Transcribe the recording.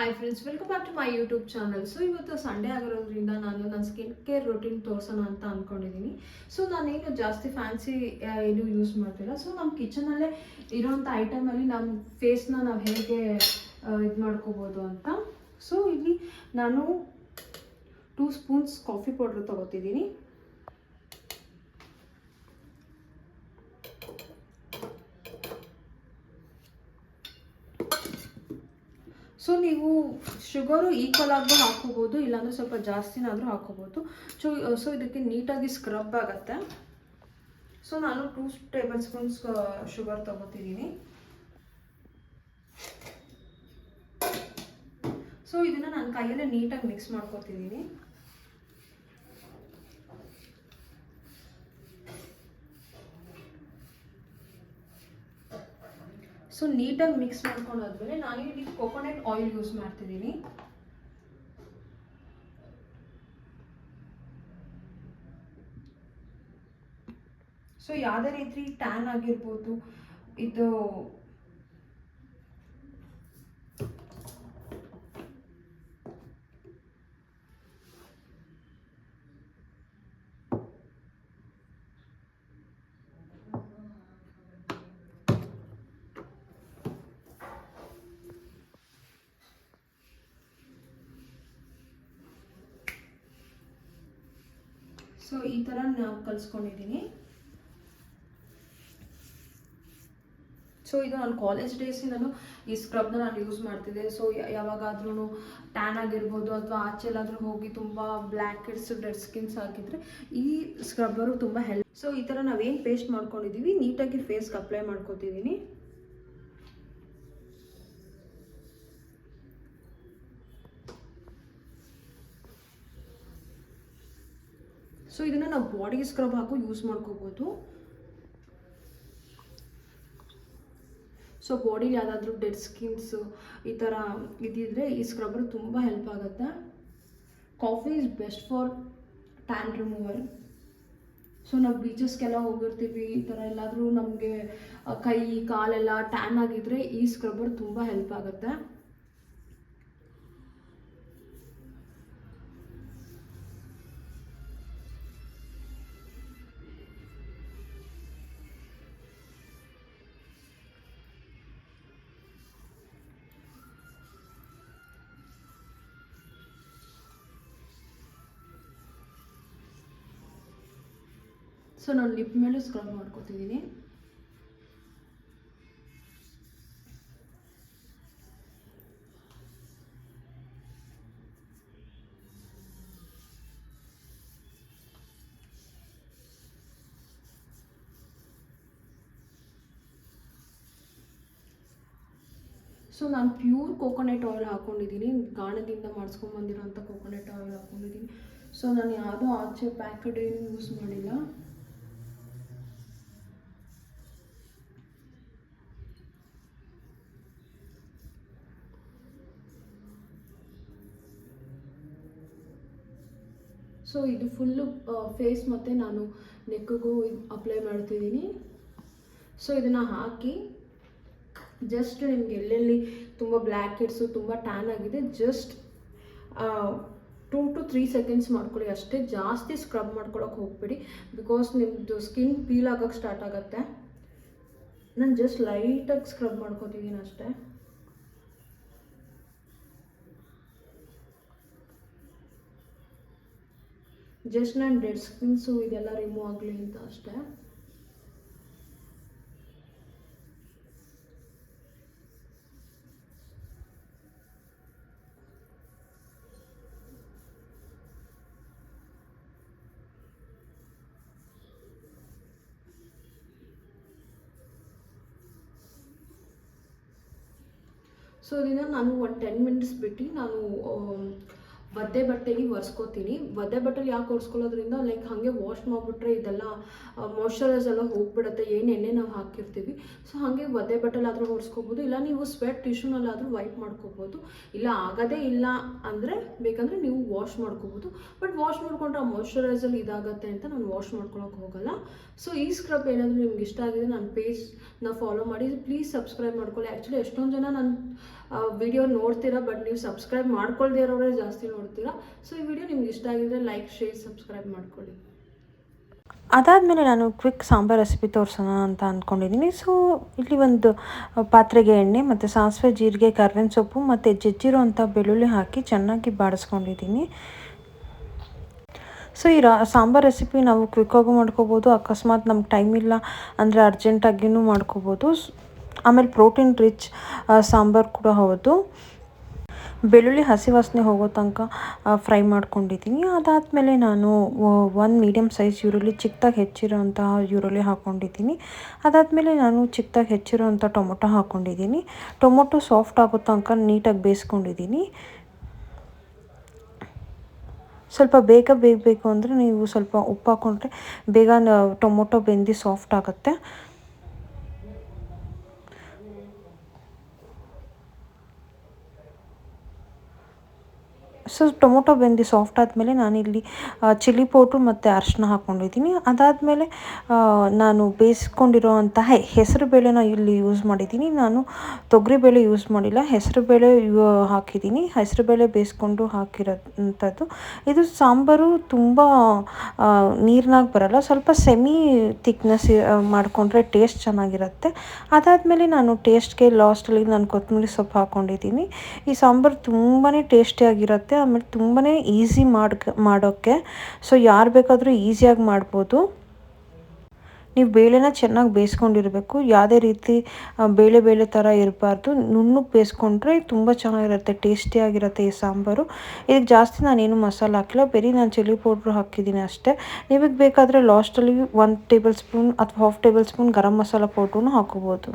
Hi friends, welcome back to my YouTube channel. So ಇವತ್ತು Sunday ಆಗಿರೋದ್ರಿಂದ ನಾನು ನನ್ನ ಸ್ಕಿನ್ ಕೇರ್ ರೊಟೀನ್ ತೋರಿಸೋಣ ಅಂತ ಅಂದ್ಕೊಂಡಿದ್ದೀನಿ. ಸೊ ನಾನೇನು ಜಾಸ್ತಿ ಫ್ಯಾನ್ಸಿ ಏನು ಯೂಸ್ ಮಾಡ್ತಿಲ್ಲ. ಸೊ ನಮ್ಮ ಕಿಚನಲ್ಲೇ ಇರೋವಂಥ ಐಟಮಲ್ಲಿ ನಮ್ಮ ಫೇಸ್ನ ನಾವು ಹೇಗೆ ಇದು ಮಾಡ್ಕೋಬೋದು ಅಂತ. ಸೊ ಇಲ್ಲಿ ನಾನು 2 ಸ್ಪೂನ್ಸ್ ಕಾಫಿ ಪೌಡ್ರ್ ತೊಗೋತಿದ್ದೀನಿ. ಸೊ ನೀವು ಶುಗರು ಈಕ್ವಲ್ ಆಗಿ ಹಾಕೋಬೋದು, ಇಲ್ಲಾಂದರೆ ಸ್ವಲ್ಪ ಜಾಸ್ತಿನಾದರೂ ಹಾಕೋಬೋದು. ಸೊ ಇದಕ್ಕೆ ನೀಟಾಗಿ ಸ್ಕ್ರಬ್ ಆಗುತ್ತೆ. ಸೊ ನಾನು 2 ಟೇಬಲ್ ಸ್ಪೂನ್ಸ್ ಶುಗರ್ ತೊಗೋತಿದ್ದೀನಿ. ಸೊ ಇದನ್ನು ನಾನು ಕೈಯಲ್ಲೇ ನೀಟಾಗಿ ಮಿಕ್ಸ್ ಮಾಡ್ಕೊತಿದ್ದೀನಿ. ಸೊ ನೀಟಾಗಿ ಮಿಕ್ಸ್ ಮಾಡ್ಕೊಂಡಾದ್ಮೇಲೆ ನಾನು ಇಲ್ಲಿ ಕೊಕೊನಟ್ ಆಯಿಲ್ ಯೂಸ್ ಮಾಡ್ತಿದ್ದೀನಿ. ಸೊ ಯಾವುದೇ ರೀತಿ ಟ್ಯಾನ್ ಆಗಿರ್ಬೋದು, ಇದು ಸೊ ಈ ಥರ ನಾನು ಕಲಿಸ್ಕೊಂಡಿದ್ದೀನಿ. ಸೊ ಇದು ನಾನು ಕಾಲೇಜ್ ಡೇಸಿಂದನೂ ಈ ಸ್ಕ್ರಬ್ನ ನಾನು ಯೂಸ್ ಮಾಡ್ತಿದ್ದೆ. ಸೊ ಯಾವಾಗಾದ್ರೂ ಟ್ಯಾನ್ ಆಗಿರ್ಬೋದು ಅಥವಾ ಆಚೆ ಎಲ್ಲಾದರೂ ಹೋಗಿ ತುಂಬ ಬ್ಲ್ಯಾಕ್ ಹೆಡ್ಸ್, ಡೆಡ್ ಸ್ಕಿನ್ಸ್ ಹಾಕಿದರೆ ಈ ಸ್ಕ್ರಬ್ಬರು ತುಂಬ ಹೆಲ್ಪ್. ಸೊ ಈ ಥರ ನಾವೇನು ಪೇಸ್ಟ್ ಮಾಡ್ಕೊಂಡಿದ್ದೀವಿ ನೀಟಾಗಿ ಫೇಸ್ಗೆ ಅಪ್ಲೈ ಮಾಡ್ಕೊತಿದ್ದೀನಿ. ಸೊ ಇದನ್ನು ನಾವು ಬಾಡಿ ಸ್ಕ್ರಬ್ ಹಾಕೋ ಯೂಸ್ ಮಾಡ್ಕೋಬೋದು. ಸೊ ಬಾಡಿಲಿ ಯಾವುದಾದ್ರೂ ಡೆಡ್ ಸ್ಕಿನ್ಸು ಈ ಥರ ಇದ್ದಿದ್ರೆ ಈ ಸ್ಕ್ರಬ್ಬರ್ ತುಂಬ ಹೆಲ್ಪ್ ಆಗುತ್ತೆ. Coffee is best for tan remover. So ನಾವು ಬೀಚಸ್ಗೆಲ್ಲ ಹೋಗಿರ್ತೀವಿ, ಈ ಥರ ಎಲ್ಲಾದರೂ ನಮಗೆ ಕೈ ಕಾಲೆಲ್ಲ ಟ್ಯಾನ್ ಆಗಿದ್ರೆ ಈ ಸ್ಕ್ರಬ್ಬರ್ ತುಂಬ ಹೆಲ್ಪ್ ಆಗುತ್ತೆ. ಸೊ ನಾನು ಲಿಪ್ ಮೇಲೆ ಸ್ಕ್ರಬ್ ಮಾಡ್ಕೊತಿದ್ದೀನಿ. ಸೊ ನಾನು ಪ್ಯೂರ್ ಕೋಕೋನಟ್ ಆಯಿಲ್ ಹಾಕ್ಕೊಂಡಿದ್ದೀನಿ, ಗಾಣದಿಂದ ಮಾಡಿಸ್ಕೊಂಡ್ಬಂದಿರೋಂಥ ಕೋಕೋನಟ್ ಆಯಿಲ್ ಹಾಕ್ಕೊಂಡಿದ್ದೀನಿ. ಸೊ ನಾನು ಯಾವುದೋ ಆಚೆ ಪ್ಯಾಕೆಟ್ ಏನು ಯೂಸ್ ಮಾಡಿಲ್ಲ. ಸೊ ಇದು ಫುಲ್ಲು ಫೇಸ್ ಮತ್ತು ನಾನು ನೆಕ್ಕಿಗೂ ಅಪ್ಲೈ ಮಾಡ್ತಿದ್ದೀನಿ. ಸೊ ಇದನ್ನು ಹಾಕಿ ಜಸ್ಟ್ ನಿಮ್ಗೆ ಎಲ್ಲೆಲ್ಲಿ ತುಂಬ ಬ್ಲ್ಯಾಕ್ ಹೆಡ್ಸು, ತುಂಬ ಟ್ಯಾನ್ ಆಗಿದೆ, ಜಸ್ಟ್ 2 to 3 ಸೆಕೆಂಡ್ಸ್ ಮಾಡ್ಕೊಳ್ಳಿ ಅಷ್ಟೇ. ಜಾಸ್ತಿ ಸ್ಕ್ರಬ್ ಮಾಡ್ಕೊಳಕ್ಕೆ ಹೋಗ್ಬೇಡಿ, ಬಿಕಾಸ್ ನಿಮ್ಮದು ಸ್ಕಿನ್ ಪೀಲ್ ಆಗೋಕ್ಕೆ ಸ್ಟಾರ್ಟ್ ಆಗುತ್ತೆ. ನಾನು ಜಸ್ಟ್ ಲೈಟಾಗಿ ಸ್ಕ್ರಬ್ ಮಾಡ್ಕೊತಿದ್ದೀನಿ ಅಷ್ಟೇ. ಜಸ್ಟ್ ನಾನು ಡೆಡ್ ಸ್ಕಿನ್ಸು ಇದೆಲ್ಲ ರಿಮೂವ್ ಆಗಲಿ ಅಂತ ಅಷ್ಟೇ. ಸೊ ಇದನ್ನು ನಾನು ಒಂದು 10 ಮಿನಿಟ್ಸ್ ಬಿಟ್ಟು ನಾನು ಒದ್ದೆ ಬಟ್ಟೆಗೆ ಒರೆಸ್ಕೋತೀನಿ. ಒದ್ದೆ ಬಟ್ಟೆಲಿ ಯಾಕೆ ಒರೆಸ್ಕೊಳ್ಳೋದ್ರಿಂದ ಲೈಕ್ ಹಾಗೆ ವಾಶ್ ಮಾಡಿಬಿಟ್ರೆ ಇದೆಲ್ಲ ಮಾಯ್ಶ್ಚರೈಸ್ ಎಲ್ಲ ಹೋಗ್ಬಿಡುತ್ತೆ, ಏನು ಎಣ್ಣೆ ನಾವು ಹಾಕಿರ್ತೀವಿ. ಸೊ ಹಾಗೆ ಒದ್ದೆ ಬಟ್ಟೆಲಾದರೂ ಒರೆಸ್ಕೋಬೋದು, ಇಲ್ಲ ನೀವು ಸ್ವೆಟ್ ಟಿಶ್ಯೂನಲ್ಲಾದರೂ ವೈಪ್ ಮಾಡ್ಕೋಬೋದು. ಇಲ್ಲ ಆಗೋದೇ ಇಲ್ಲ ಅಂದರೆ ಬೇಕಂದರೆ ನೀವು ವಾಶ್ ಮಾಡ್ಕೋಬೋದು. ಬಟ್ ವಾಶ್ ಮಾಡಿಕೊಂಡ್ರೆ ಆ ಮಾಯ್ಶ್ಚರೈಸಲ್ಲಿ ಇದಾಗುತ್ತೆ ಅಂತ ನಾನು ವಾಶ್ ಮಾಡ್ಕೊಳಕ್ಕೆ ಹೋಗಲ್ಲ. ಸೊ ಈ ಸ್ಕ್ರಬ್ ಏನಾದರೂ ನಿಮ್ಗೆ ಇಷ್ಟ ಆಗಿದೆ ನನ್ನ ಪೇಜ್ನ ಫಾಲೋ ಮಾಡಿ, ಪ್ಲೀಸ್ ಸಬ್ಸ್ಕ್ರೈಬ್ ಮಾಡ್ಕೊಳ್ಳಿ. ಆ್ಯಕ್ಚುಲಿ ಎಷ್ಟೊಂದು ಜನ ನನ್ನ ವಿಡಿಯೋ ನೋಡ್ತೀರಾ, ಬಟ್ ನೀವು ಸಬ್ಸ್ಕ್ರೈಬ್ ಮಾಡ್ಕೊಳ್ದೇ ಇರೋರೇ ಜಾಸ್ತಿ ನೋಡ್ತೀರಾ. ಸೊ ಈ ವಿಡಿಯೋ ನಿಮ್ಗೆ ಇಷ್ಟ ಆಗಿದ್ರೆ ಲೈಕ್, ಶೇರ್, ಸಬ್ಸ್ಕ್ರೈಬ್ ಮಾಡ್ಕೊಳ್ಳಿ. ಅದಾದಮೇಲೆ ನಾನು ಕ್ವಿಕ್ ಸಾಂಬಾರು ರೆಸಿಪಿ ತೋರಿಸೋಣ ಅಂತ ಅಂದ್ಕೊಂಡಿದ್ದೀನಿ. ಸೊ ಇಲ್ಲಿ ಒಂದು ಪಾತ್ರೆಗೆ ಎಣ್ಣೆ ಮತ್ತು ಸಾಸಿವೆ, ಜೀರಿಗೆ, ಕರ್ಬೇವಿನ ಸೊಪ್ಪು ಮತ್ತು ಜಜ್ಜಿರೋಂಥ ಬೆಳ್ಳುಳ್ಳಿ ಹಾಕಿ ಚೆನ್ನಾಗಿ ಬಾಡಿಸ್ಕೊಂಡಿದ್ದೀನಿ. ಸೊ ಈ ಸಾಂಬಾರು ರೆಸಿಪಿ ನಾವು ಕ್ವಿಕ್ಕಾಗೂ ಮಾಡ್ಕೋಬೋದು, ಅಕಸ್ಮಾತ್ ನಮ್ಗೆ ಟೈಮ್ ಇಲ್ಲ ಅಂದರೆ ಅರ್ಜೆಂಟಾಗಿಯೂ ಮಾಡ್ಕೋಬೋದು. ಆಮೇಲೆ ಪ್ರೋಟೀನ್ ರಿಚ್ ಸಾಂಬಾರು ಕೂಡ ಹೌದು. ಬೆಳ್ಳುಳ್ಳಿ ಹಸಿ ವಾಸನೆ ಹೋಗೋ ತನಕ ಫ್ರೈ ಮಾಡ್ಕೊಂಡಿದ್ದೀನಿ. ಅದಾದಮೇಲೆ ನಾನು ಒಂದು ಮೀಡಿಯಮ್ ಸೈಜ್ ಈರುಳ್ಳಿ, ಚಿಕ್ಕದಾಗಿ ಹೆಚ್ಚಿರೋಂತಹ ಈರುಳ್ಳಿ ಹಾಕ್ಕೊಂಡಿದ್ದೀನಿ. ಅದಾದಮೇಲೆ ನಾನು ಚಿಕ್ಕದಾಗಿ ಹೆಚ್ಚಿರೋಂಥ ಟೊಮೊಟೊ ಹಾಕ್ಕೊಂಡಿದ್ದೀನಿ. ಟೊಮೊಟೊ ಸಾಫ್ಟ್ ಆಗೋ ತನಕ ನೀಟಾಗಿ ಬೇಯಿಸ್ಕೊಂಡಿದ್ದೀನಿ. ಸ್ವಲ್ಪ ಬೇಗ ಬೇಯಬೇಕು ಅಂದರೆ ನೀವು ಸ್ವಲ್ಪ ಉಪ್ಪು ಹಾಕ್ಕೊಂಡ್ರೆ ಬೇಗ ಟೊಮೊಟೊ ಬೆಂದು ಸಾಫ್ಟ್ ಆಗುತ್ತೆ. ಸೊ ಟೊಮೊಟೊ ಬೆಂದು ಸಾಫ್ಟ್ ಆದಮೇಲೆ ನಾನಿಲ್ಲಿ ಚಿಲ್ಲಿ ಪೌಡ್ರು ಮತ್ತು ಅರಿಶಿನ ಹಾಕ್ಕೊಂಡಿದ್ದೀನಿ. ಅದಾದಮೇಲೆ ನಾನು ಬೇಯಿಸ್ಕೊಂಡಿರೋ ಅಂತಹ ಹೆಸರು ಬೇಳೆನ ಇಲ್ಲಿ ಯೂಸ್ ಮಾಡಿದ್ದೀನಿ. ನಾನು ತೊಗರಿಬೇಳೆ ಯೂಸ್ ಮಾಡಿಲ್ಲ, ಹೆಸರು ಬೇಳೆ ಹಾಕಿದ್ದೀನಿ. ಹೆಸರು ಬೇಳೆ ಬೇಯಿಸ್ಕೊಂಡು ಹಾಕಿರೋಂಥದ್ದು. ಇದು ಸಾಂಬಾರು ತುಂಬ ನೀರ್ನಾಗ ಬರೋಲ್ಲ, ಸ್ವಲ್ಪ ಸೆಮಿ ತಿಕ್ನೆಸ್ ಮಾಡಿಕೊಂಡ್ರೆ ಟೇಸ್ಟ್ ಚೆನ್ನಾಗಿರುತ್ತೆ. ಅದಾದಮೇಲೆ ನಾನು ಟೇಸ್ಟ್ಗೆ ಲಾಸ್ಟಲ್ಲಿ ನಾನು ಕೊತ್ತಂಬರಿ ಸೊಪ್ಪು ಹಾಕ್ಕೊಂಡಿದ್ದೀನಿ. ಈ ಸಾಂಬಾರು ತುಂಬಾ ಟೇಸ್ಟಿಯಾಗಿರುತ್ತೆ, ಆಮೇಲೆ ತುಂಬಾ ಈಸಿ ಮಾಡೋಕ್ಕೆ. ಸೊ ಯಾರು ಬೇಕಾದರೂ ಈಸಿಯಾಗಿ ಮಾಡ್ಬೋದು. ನೀವು ಬೇಳೆನ ಚೆನ್ನಾಗಿ ಬೇಯಿಸ್ಕೊಂಡಿರಬೇಕು, ಯಾವುದೇ ರೀತಿ ಬೇಳೆ ಥರ ಇರಬಾರ್ದು. ನುಣ್ಣಗೆ ಬೇಯಿಸ್ಕೊಂಡ್ರೆ ತುಂಬ ಚೆನ್ನಾಗಿರುತ್ತೆ, ಟೇಸ್ಟಿಯಾಗಿರುತ್ತೆ ಈ ಸಾಂಬಾರು. ಇದಕ್ಕೆ ಜಾಸ್ತಿ ನಾನೇನು ಮಸಾಲೆ ಹಾಕಿಲ್ಲ, ಬರೀ ನಾನು ಚಿಲ್ಲಿ ಪೌಡ್ರ್ ಹಾಕಿದ್ದೀನಿ ಅಷ್ಟೇ. ನಿಮಗೆ ಬೇಕಾದರೆ ಲಾಸ್ಟಲ್ಲಿ 1 ಟೇಬಲ್ ಸ್ಪೂನ್ ಅಥವಾ 1/2 table spoon garam masala powder ಹಾಕೋಬೋದು.